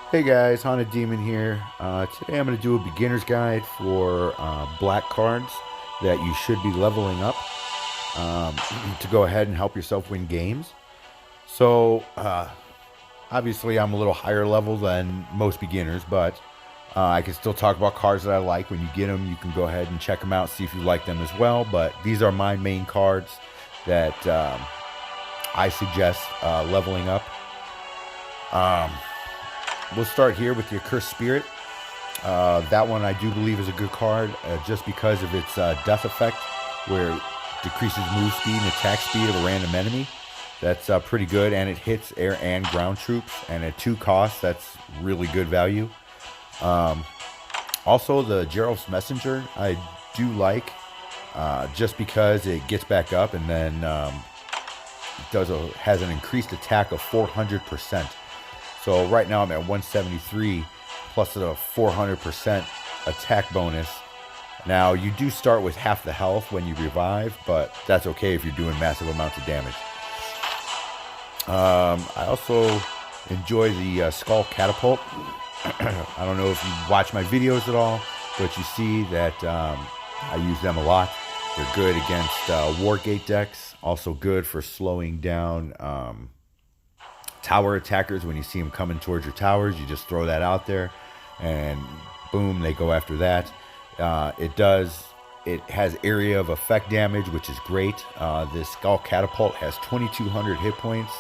Hey guys, Haunted Demon here. Today I'm going to do a beginner's guide for black cards that you should be leveling up um, to go ahead and help yourself win games. So, obviously, I'm a little higher level than most beginners, but I can still talk about cards that I like. When you get them, you can go ahead and check them out, see if you like them as well. But these are my main cards that I suggest leveling up. Um, we'll start here with the Accursed Spirit. That one I do believe is a good card just because of its death effect, where it decreases move speed and attack speed of a random enemy. That's pretty good, and it hits air and ground troops. And at 2 costs, that's really good value. Um, Also, the Gerald's Messenger I do like, just because it gets back up and then has an increased attack of 400%. So right now I'm at 173 plus a 400% attack bonus. Now you do start with half the health when you revive, but that's okay if you're doing massive amounts of damage. I also enjoy the Skull Catapult. I don't know if you watch my videos at all, but you see that I use them a lot. They're good against Wargate decks. Also good for slowing down tower attackers. When you see them coming towards your towers, you just throw that out there, and boom, they go after that. It has area of effect damage, which is great. This Skull Catapult has 2,200 hit points,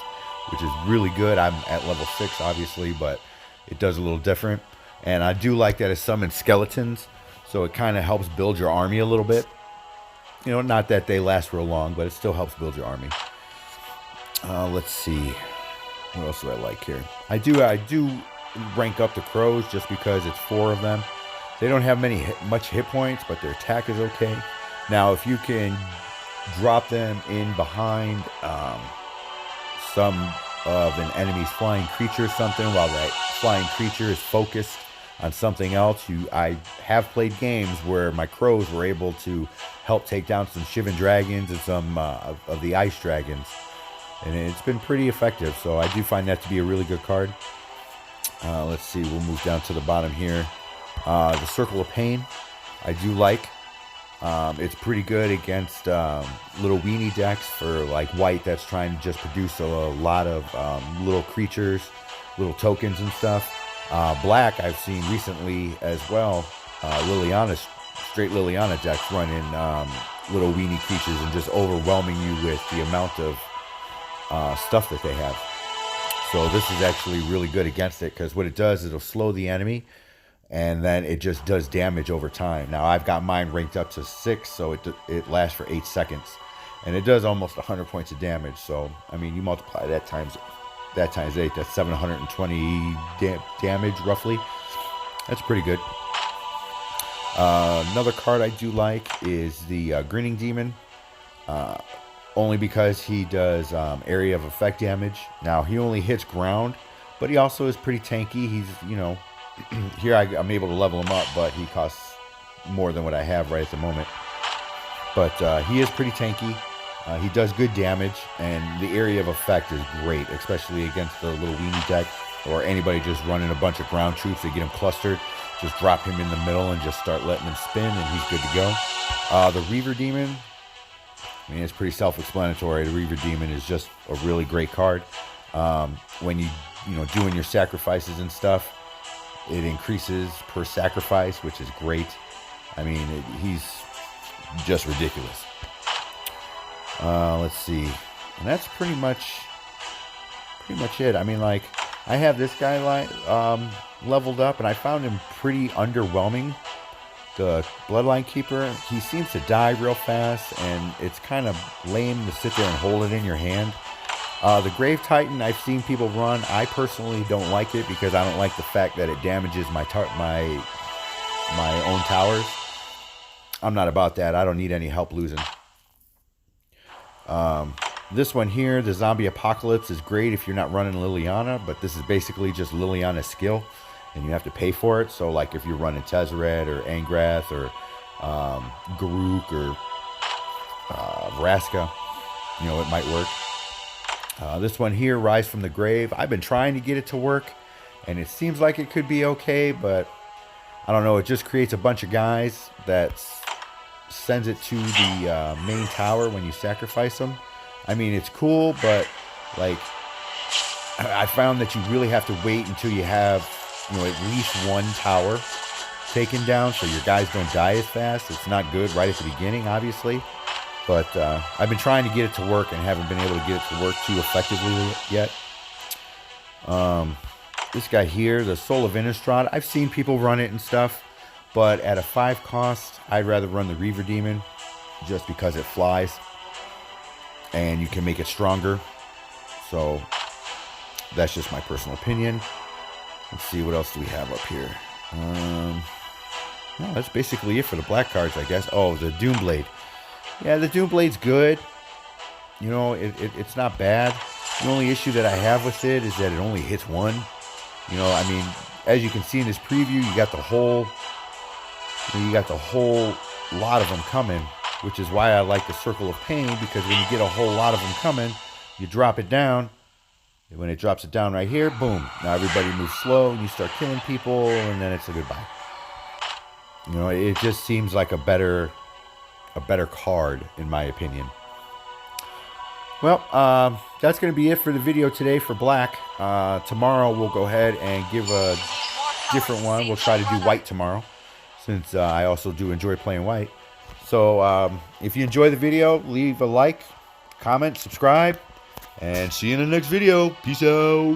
which is really good. I'm at level 6, obviously, but it does a little different. And I do like that it summons skeletons, so it kind of helps build your army a little bit. You know, not that they last real long, but it still helps build your army. Let's see. What else do I like here? I do rank up the crows just because it's 4 of them. They don't have much hit points, but their attack is okay. Now, if you can drop them in behind some of an enemy's flying creature or something, while that flying creature is focused on something else, I have played games where my crows were able to help take down some Shivan dragons and some of the ice dragons, and it's been pretty effective. So I do find that to be a really good card. Let's see, we'll move down to the bottom here. The Circle of Pain I do like. It's pretty good against little weenie decks for like white that's trying to just produce a lot of little creatures, little tokens and stuff. Black I've seen recently as well. Straight Liliana decks running little weenie creatures and just overwhelming you with the amount of stuff that they have. So this is actually really good against it, because what it does is it'll slow the enemy, and then it just does damage over time. Now I've got mine ranked up to 6, so it lasts for 8 seconds, and it does almost 100 points of damage. So I mean, you multiply that times 8, that's 720 damage roughly. That's pretty good. Another card I do like is the Grinning Demon. Only because he does area of effect damage. Now, he only hits ground, but he also is pretty tanky. He's, here I'm able to level him up, but he costs more than what I have right at the moment. But he is pretty tanky. He does good damage, and the area of effect is great, especially against the little weenie deck, or anybody just running a bunch of ground troops to get him clustered. Just drop him in the middle and just start letting him spin, and he's good to go. The Reaver Demon, I mean, it's pretty self-explanatory. The Reaver Demon is just a really great card. When doing your sacrifices and stuff, it increases per sacrifice, which is great. I mean, he's just ridiculous. Let's see, and that's pretty much it. I mean, like, I have this guy leveled up, and I found him pretty underwhelming. The Bloodline Keeper, he seems to die real fast, and it's kind of lame to sit there and hold it in your hand. The Grave Titan, I've seen people run. I personally don't like it because I don't like the fact that it damages my own towers. I'm not about that. I don't need any help losing. This one here, the Zombie Apocalypse, is great if you're not running Liliana, but this is basically just Liliana's skill, and you have to pay for it. So, like, if you're running Tezzeret or Angrath or Garruk or Vraska, it might work. This one here, Rise from the Grave, I've been trying to get it to work, and it seems like it could be okay, but I don't know. It just creates a bunch of guys that sends it to the main tower when you sacrifice them. I mean, it's cool, but like I found that you really have to wait until you have, you know, at least one tower taken down, so your guys don't die as fast. It's not good right at the beginning, obviously, but I've been trying to get it to work and haven't been able to get it to work too effectively yet. This guy here, the Soul of Innistrad, I've seen people run it and stuff, but at a 5 cost, I'd rather run the Reaver Demon just because it flies and you can make it stronger. So that's just my personal opinion. Let's see, what else do we have up here? No, that's basically it for the black cards, I guess. Oh, the Doomblade. Yeah, the Doomblade's good. You know, it's not bad. The only issue that I have with it is that it only hits one. You know, I mean, as you can see in this preview, you got the whole lot of them coming, which is why I like the Circle of Pain, because when you get a whole lot of them coming, you drop it down. And when it drops it down right here, boom. Now everybody moves slow, and you start killing people, and then it's a goodbye. You know, it just seems like a better card, in my opinion. Well, that's going to be it for the video today for black. Tomorrow we'll go ahead and give a different one. We'll try to do white tomorrow, since I also do enjoy playing white. So if you enjoy the video, leave a like, comment, subscribe, and see you in the next video. Peace out.